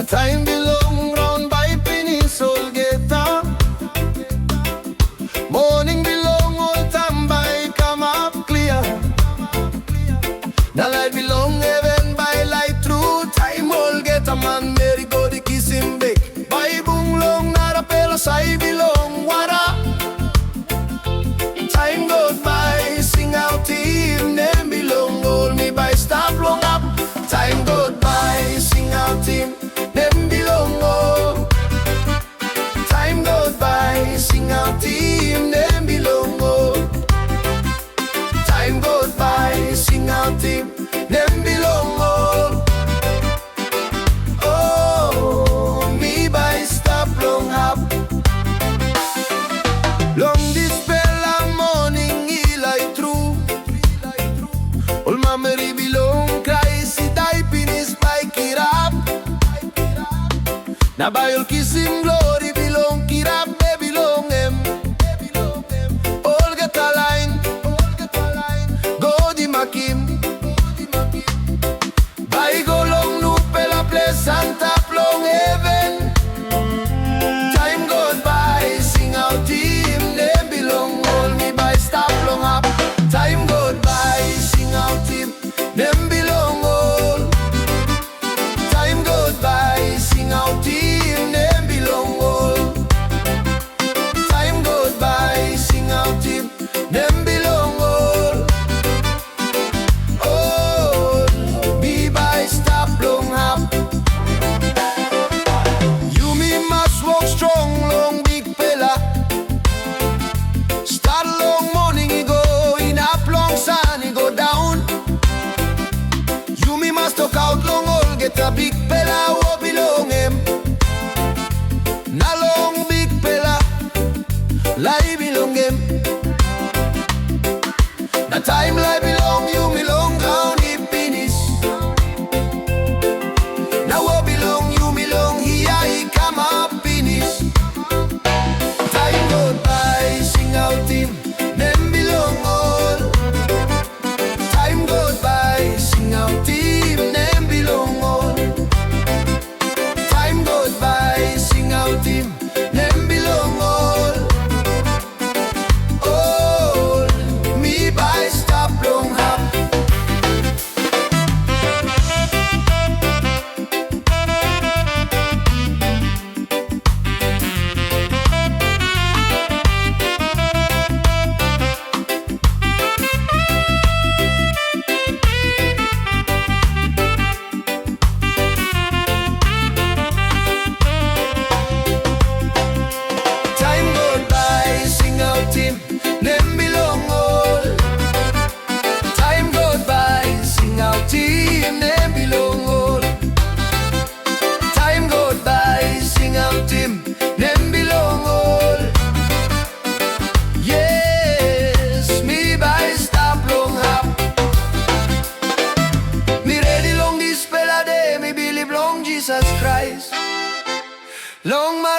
time belong round by Peninsula Geta. Morning belong all time by come up clear. The light belong heaven by light through time all Geta man Mary go the kiss him back. By bung long nara pero say belong wara. Time goes by sing out team name belong all me by stop long up. Time goes by sing out team name belong all. Time goes by sing out team name belong all. Time goes by sing out team name belong all. Oh me by stop long up. Long dispel a morning ilay through. All memory belong cry si die pinis by kirap. Na bayol kisim glory belong kirap me belong em. All get a line, go di makim. By go long nupe la pleasant up long heaven. Time goes by sing out team name belong all me by stop long up. Time goes by sing out team name belong all. Time goes by sing out team name belong all. Time goes by sing out team name belong all. All me by stop long up. You me must walk strong long big fella. Start long morning he go in up long sun he go down. You me must talk out long all get a big fella who belong him. Na long big fella lie belong him. The time lie belong you me long ground he finish. Now what belong you me long here he come up finish. Time goes by sing out him name belong all. Time goes by sing out him name belong all. Time goes by sing out him name belong all. All me by stop long up. Time goes by sing out him name belong all. Time goes by sing out him name belong all. Time goes by sing out him name belong all. Yes me by stop long up. Me ready long this spell a day me believe long Jesus Christ. Long my